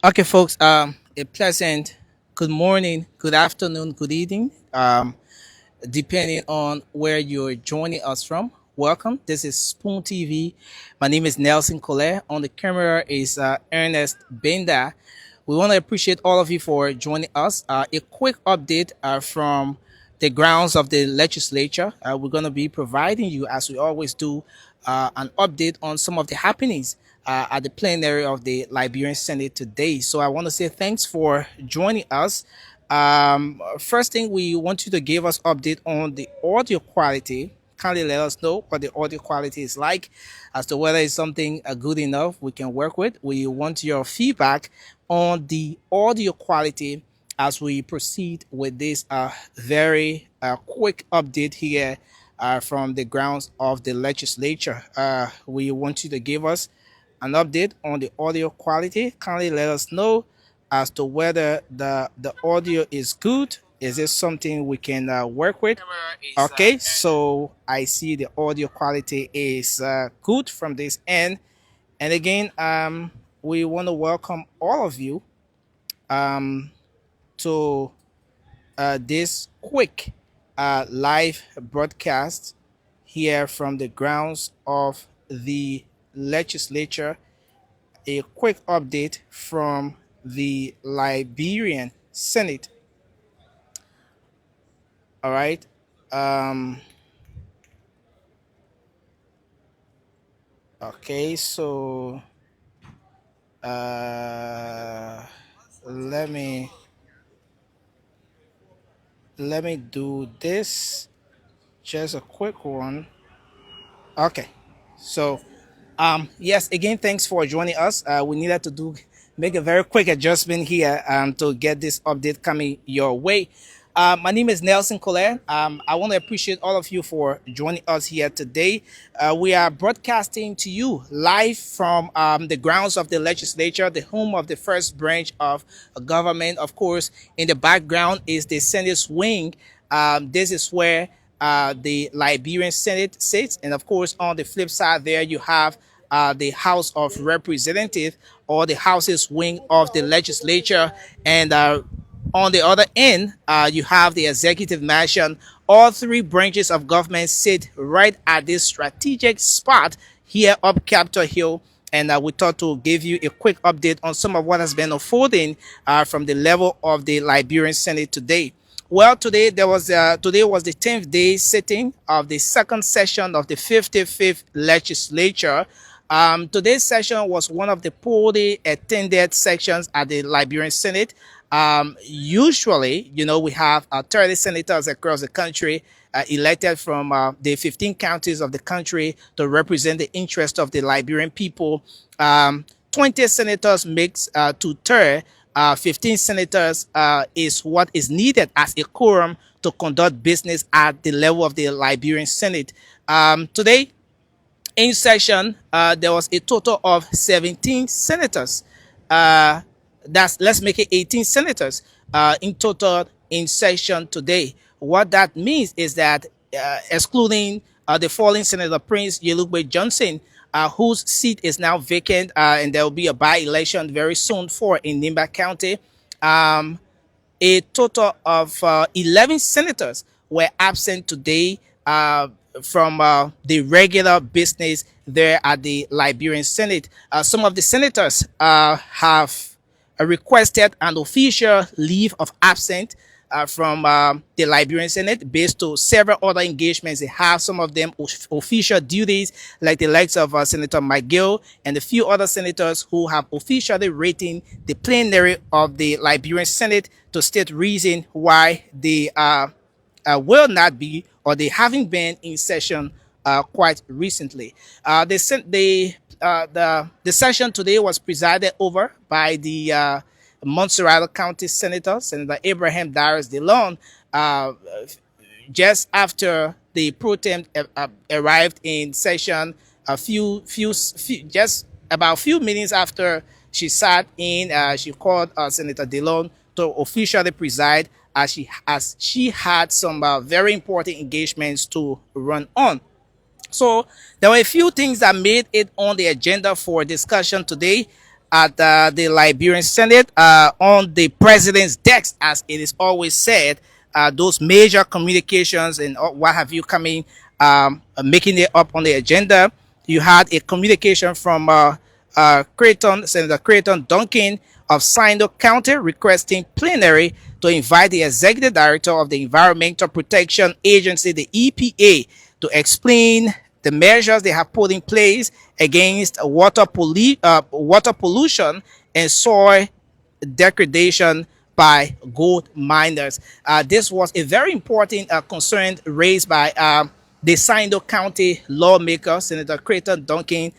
Okay, folks. A pleasant good morning, good afternoon, good evening, depending on where you're joining us from. Welcome. This is Spoon TV. My name is Nelson Collet. On the camera is Ernest Benda. We want to appreciate all of you for joining us. A quick update from the grounds of the legislature. We're going to be providing you, as we always do, an update on some of the happenings at the plenary of the Liberian Senate today. So I want to say thanks for joining us. First thing, we want you to give us update on the audio quality. Kindly let us know what the audio quality is like, as to whether it's something good enough we can work with. We want your feedback on the audio quality as we proceed with this very quick update here from the grounds of the legislature. We want you to give us an update on the audio quality. Kindly let us know as to whether the audio is good. Is this something we can work with? Okay, so I see the audio quality is good from this end. And again, we want to welcome all of you to this quick live broadcast here from the grounds of the legislature. A quick update from the Liberian Senate. All right. Um, okay, so uh, let me do this. Just a quick one. Okay, so yes, again, thanks for joining us. We needed to make a very quick adjustment here to get this update coming your way. My name is Nelson Collet. I want to appreciate all of you for joining us here today. We are broadcasting to you live from the grounds of the legislature, the home of the first branch of government. Of course, in the background is the Senate wing. This is where the Liberian Senate sits. And of course, on the flip side there, you have the House of Representatives, or the House's wing of the legislature. And on the other end, you have the executive mansion. All three branches of government sit right at this strategic spot here up Capitol Hill. And we thought to give you a quick update on some of what has been unfolding from the level of the Liberian Senate today. Well, today was the 10th day sitting of the second session of the 55th legislature. Today's session was one of the poorly attended sections at the Liberian Senate. Usually, we have 30 senators across the country elected from the 15 counties of the country to represent the interest of the Liberian people. 20 senators makes two-thirds. 15 senators is what is needed as a quorum to conduct business at the level of the Liberian Senate. Today, in session, there was a total of 17 senators. Let's make it 18 senators in total in session today. What that means is that excluding the fallen Senator Prince Yelugbe Johnson, whose seat is now vacant, and there will be a by-election very soon for in Nimba County. A total of 11 senators were absent today from the regular business there at the Liberian Senate. Some of the senators have requested an official leave of absence from the Liberian Senate based to several other engagements they have. Some of them official duties, like the likes of Senator McGill and a few other senators who have officially written the plenary of the Liberian Senate to state reason why they will not be, or they haven't been in session quite recently. The session today was presided over by the Monrovia County Senator, Senator Abraham Darius DeLon, just after the pro tem arrived in session, just about few minutes after she sat in, she called Senator DeLon to officially preside, as she had some very important engagements to run on. So there were a few things that made it on the agenda for discussion today. at the Liberian Senate on the president's desk, as it is always said. Those major communications and what have you coming, making it up on the agenda. You had a communication from Senator Creighton Duncan of Sino County requesting plenary to invite the executive director of the Environmental Protection Agency, the EPA, to explain the measures they have put in place against water pollution and soil degradation by gold miners. This was a very important concern raised by the Sino County lawmaker, Senator Creighton Duncan,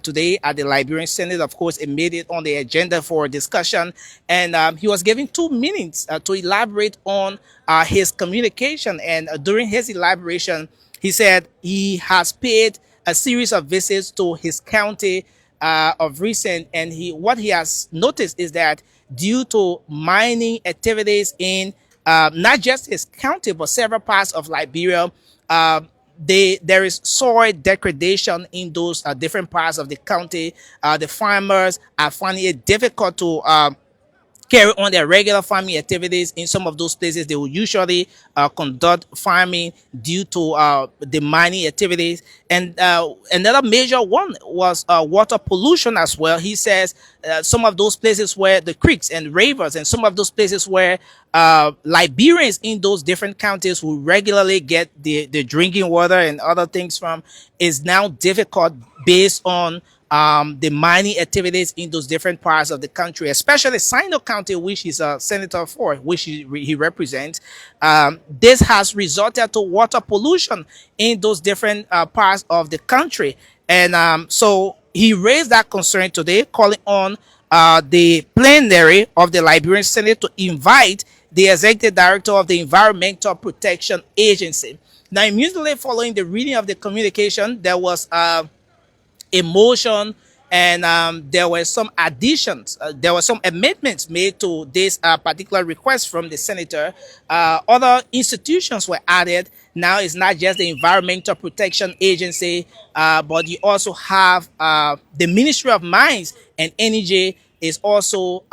today at the Liberian Senate. Of course, it made it on the agenda for discussion, and he was given 2 minutes to elaborate on his communication. And during his elaboration, he said he has paid a series of visits to his county of recent, and what he has noticed is that due to mining activities in not just his county but several parts of Liberia, uh, there is soil degradation in those different parts of the county. The farmers are finding it difficult to carry on their regular farming activities. In some of those places, they will usually conduct farming due to the mining activities. And another major one was water pollution as well. He says some of those places where the creeks and rivers, and some of those places where Liberians in those different counties who regularly get the drinking water and other things from, is now difficult based on the mining activities in those different parts of the country, especially Sino County, which he's a senator for, which he represents. This has resulted to water pollution in those different parts of the country. And so he raised that concern today, calling on the plenary of the Liberian Senate to invite the executive director of the Environmental Protection Agency. Now, immediately following the reading of the communication, there was emotion, and there were some additions, there were some amendments made to this particular request from the senator. Other institutions were added. Now it's not just the Environmental Protection Agency, but you also have the Ministry of Mines and Energy is also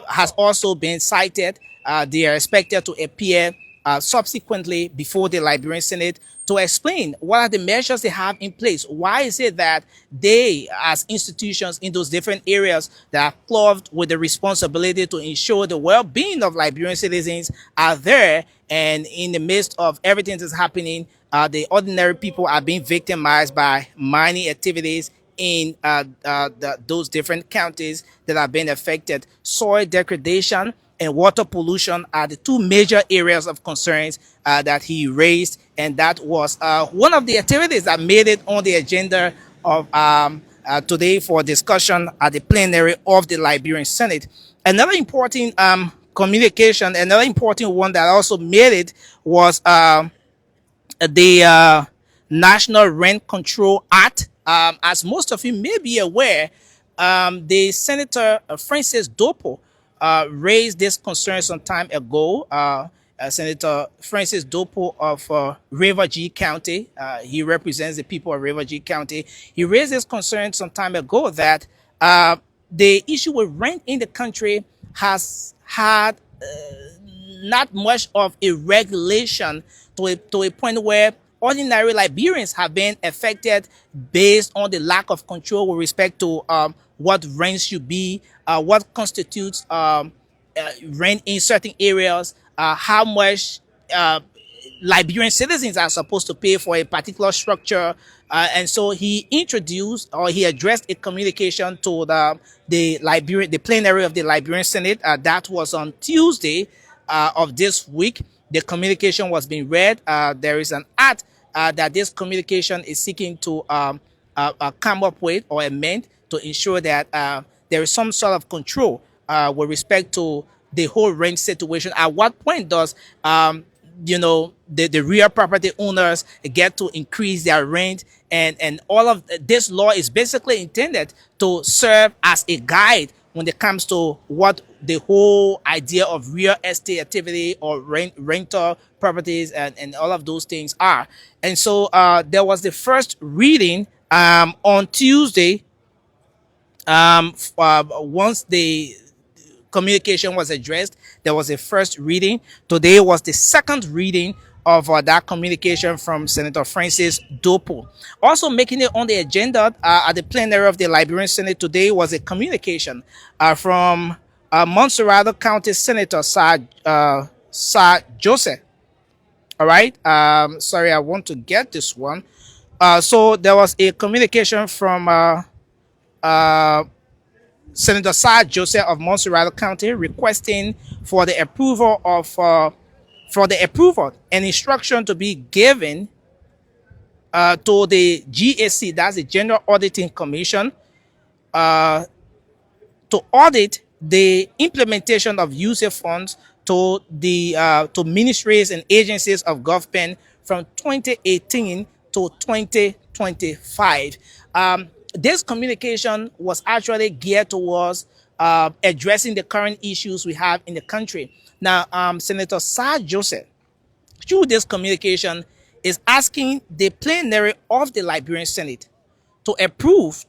has also been cited. They are expected to appear subsequently before the Liberian Senate to explain what are the measures they have in place. Why is it that they, as institutions in those different areas that are clothed with the responsibility to ensure the well-being of Liberian citizens, are there, and in the midst of everything that's happening, the ordinary people are being victimized by mining activities in those different counties that have been affected. Soil degradation and water pollution are the two major areas of concerns that he raised, and that was one of the activities that made it on the agenda of today for discussion at the plenary of the Liberian Senate. Another important communication, another important one that also made it was the National Rent Control Act. As most of you may be aware, the Senator Francis Dopo raised this concern some time ago. Senator Francis Dopo of River G County, he represents the people of River G County. He raised this concern some time ago that the issue with rent in the country has had not much of a regulation to a point where ordinary Liberians have been affected based on the lack of control with respect to what rent should be, what constitutes rent in certain areas, how much Liberian citizens are supposed to pay for a particular structure. And so he introduced, or he addressed, a communication to the plenary of the Liberian Senate. That was on Tuesday of this week. The communication was being read. There is an act that this communication is seeking to come up with or amend to ensure that there is some sort of control with respect to the whole rent situation. At what point does the real property owners get to increase their rent? And all of this law is basically intended to serve as a guide when it comes to what the whole idea of real estate activity or rental properties and all of those things are. And so there was the first reading on Tuesday Once the communication was addressed, there was a first reading. Today was the second reading of that communication from Senator Francis Dopo. Also making it on the agenda at the plenary of the Liberian Senate today was a communication from Monserrado County Senator Sir Joseph. All right. Sorry, I want to get this one. So there was a communication from Senator Sir Joseph of Monserrado County requesting for the approval of for the approval and instruction to be given to the GAC, that's the General Auditing Commission, to audit the implementation of user funds to the to ministries and agencies of government from 2018 to 2025. This communication was actually geared towards addressing the current issues we have in the country. Now, Senator Sir Joseph, through this communication, is asking the plenary of the Liberian Senate to approve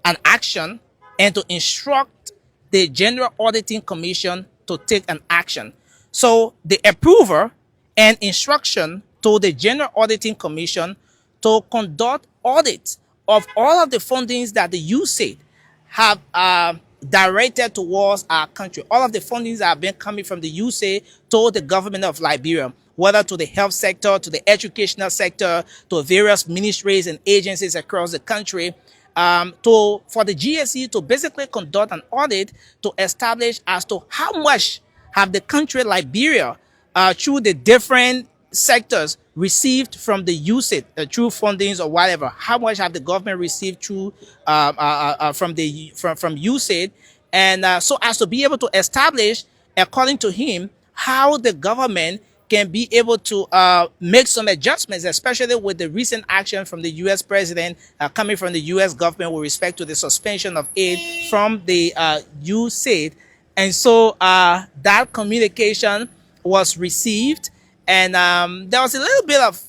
an action and to instruct the General Auditing Commission to take an action. So the approver and instruction to the General Auditing Commission to conduct audits of all of the fundings that the USAID have directed towards our country. All of the fundings that have been coming from the USAID to the government of Liberia, whether to the health sector, to the educational sector, to various ministries and agencies across the country, for the GSE to basically conduct an audit to establish as to how much have the country Liberia through the different sectors received from the USAID through fundings or whatever. How much have the government received through from USAID, and so as to be able to establish, according to him, how the government can be able to make some adjustments, especially with the recent action from the U.S. president coming from the U.S. government with respect to the suspension of aid from the USAID. And so that communication was received, and there was a little bit of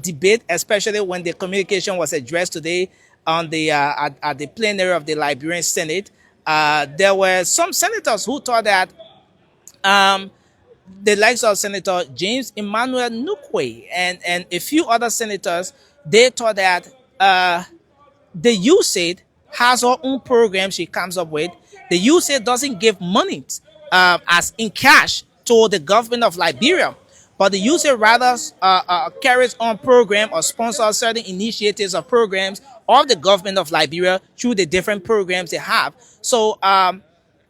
debate, especially when the communication was addressed today on the at the plenary of the Liberian Senate. There were some senators who thought that the likes of Senator James Emmanuel Nukwe and a few other senators, they thought that the USAID has her own program she comes up with. The USAID doesn't give money as in cash to the government of Liberia, but the USAID rather carries on program or sponsors certain initiatives or programs of the government of Liberia through the different programs they have. So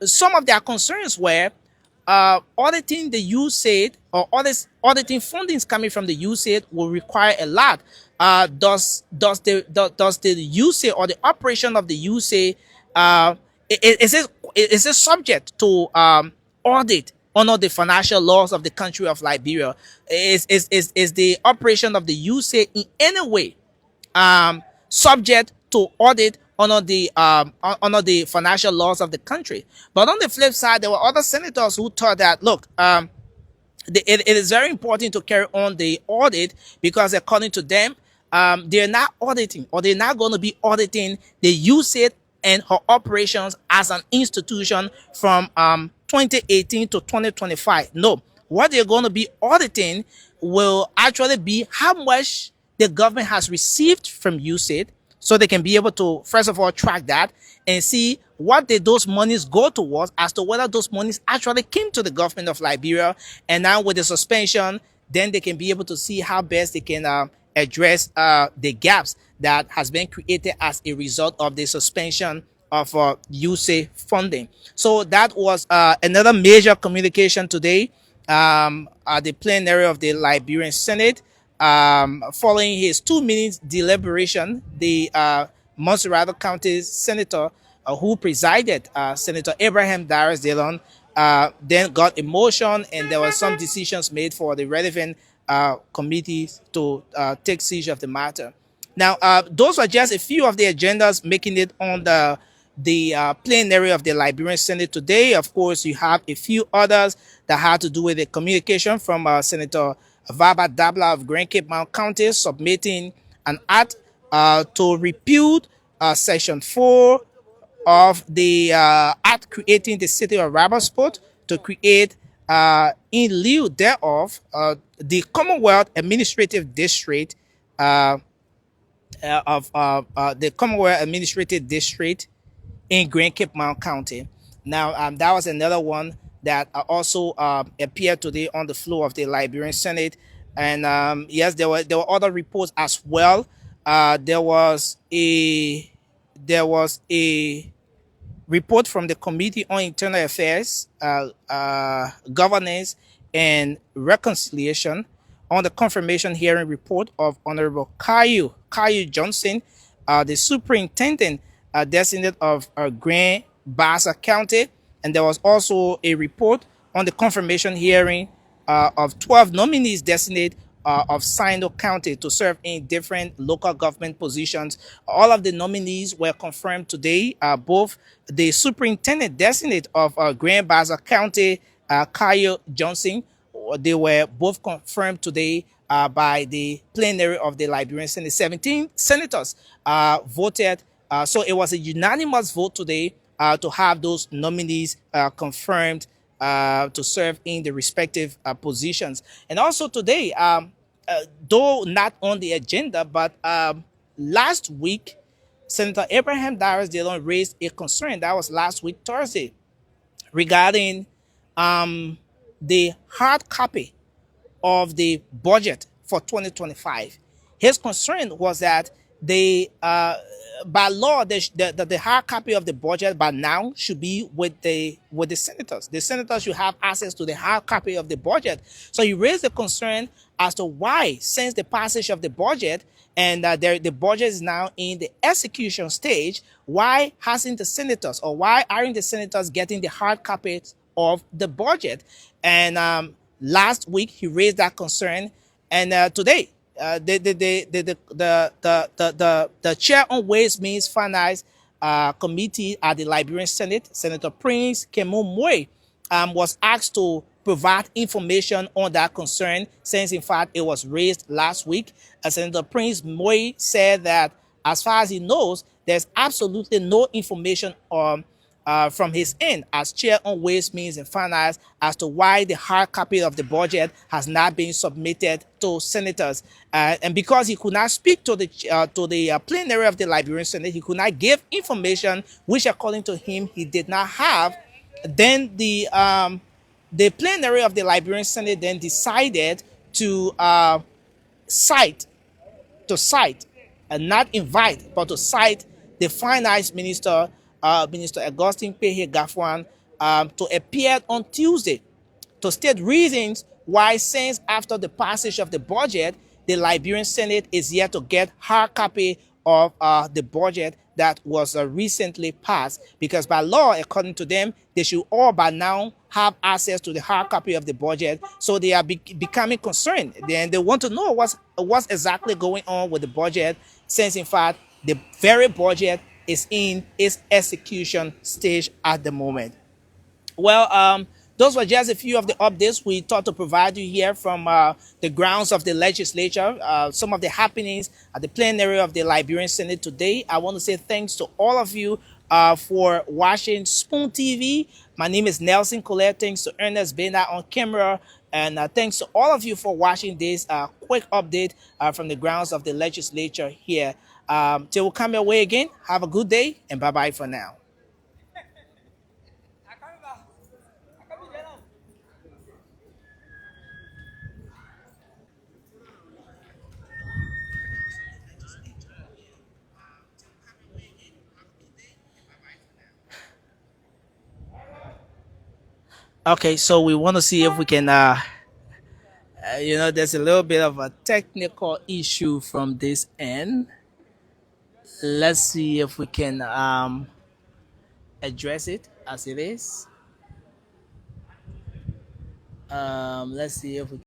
some of their concerns were auditing the USAID or auditing fundings coming from the USAID will require a lot. Does the USAID or the operation of the USAID is it subject to audit under the financial laws of the country of Liberia? Is the operation of the USAID in any way subject to audit under the financial laws of the country? But on the flip side, there were other senators who thought that, look, it is very important to carry on the audit because according to them, they're not auditing, or they're not going to be auditing the USAID and her operations as an institution from 2018 to 2025. No, what they're going to be auditing will actually be how much the government has received from USAID, so they can be able to, first of all, track that and see what did those monies go towards, as to whether those monies actually came to the government of Liberia. And now with the suspension, then they can be able to see how best they can address the gaps that has been created as a result of the suspension of USAID funding. So that was another major communication today at the plenary of the Liberian Senate. Following his 2 minutes deliberation, the Monserrado County Senator who presided, Senator Abraham Darius Dillon, then got a motion, and there were some decisions made for the relevant committees to take siege of the matter. Now, those were just a few of the agendas making it on the plenary of the Liberian Senate today. Of course, you have a few others that had to do with the communication from Senator Vaba Dabla of Grand Cape Mount County, submitting an act to repeal Section 4 of the act creating the city of Rabasport to create, in lieu thereof, the Commonwealth Administrative District, uh, of the Commonwealth Administrative District in Grand Cape Mount County. Now, that was another one that also appeared today on the floor of the Liberian Senate. And yes, there were other reports as well. There was a report from the Committee on Internal Affairs, Governance, and Reconciliation on the confirmation hearing report of Honorable Kayu Johnson, the superintendent designate of Grand Bassa County. And there was also a report on the confirmation hearing of 12 nominees designate of Sino County to serve in different local government positions. All of the nominees were confirmed today. Both the superintendent designate of Grand Bassa County, Kyle Johnson, they were both confirmed today by the plenary of the Liberian Senate. 17 senators voted. So it was a unanimous vote today to have those nominees confirmed to serve in the respective positions. And also today, though not on the agenda, but last week, Senator Abraham Darius Dillon raised a concern. That was last week, Thursday, regarding the hard copy of the budget for 2025. His concern was that by law, the hard copy of the budget by now should be with the senators. The senators should have access to the hard copy of the budget. So he raised the concern as to why, since the passage of the budget and the budget is now in the execution stage, why hasn't the senators, or why aren't the senators getting the hard copies of the budget? And last week he raised that concern, and today the chair on Ways Means Finance committee at the Liberian Senate, Senator Prince Kemu was asked to provide information on that concern, since in fact it was raised last week. Senator Prince Moy said that as far as he knows, there's absolutely no information from his end as chair on Ways, Means and Finance as to why the hard copy of the budget has not been submitted to senators. And because he could not speak to the plenary of the Liberian Senate, he could not give information which, according to him, he did not have. Then the plenary of the Liberian Senate then decided to cite, and not invite, but to cite the finance minister, Minister Augustine Pehe Gafwan, to appear on Tuesday to state reasons why, since after the passage of the budget, the Liberian Senate is yet to get hard copy of the budget that was recently passed, because by law, according to them, they should all by now have access to the hard copy of the budget. So they are becoming concerned, and they want to know what's exactly going on with the budget, since in fact the very budget is in its execution stage at the moment. Well, those were just a few of the updates we thought to provide you here from the grounds of the legislature, some of the happenings at the plenary of the Liberian Senate today. I want to say thanks to all of you for watching Spoon TV. My name is Nelson Colette. Thanks to Ernest Bena on camera. And thanks to all of you for watching this quick update from the grounds of the legislature here. Till we come your way again, have a good day and bye-bye for now. Okay, so we want to see if we can, there's a little bit of a technical issue from this end. Let's see if we can address it as it is. Let's see if we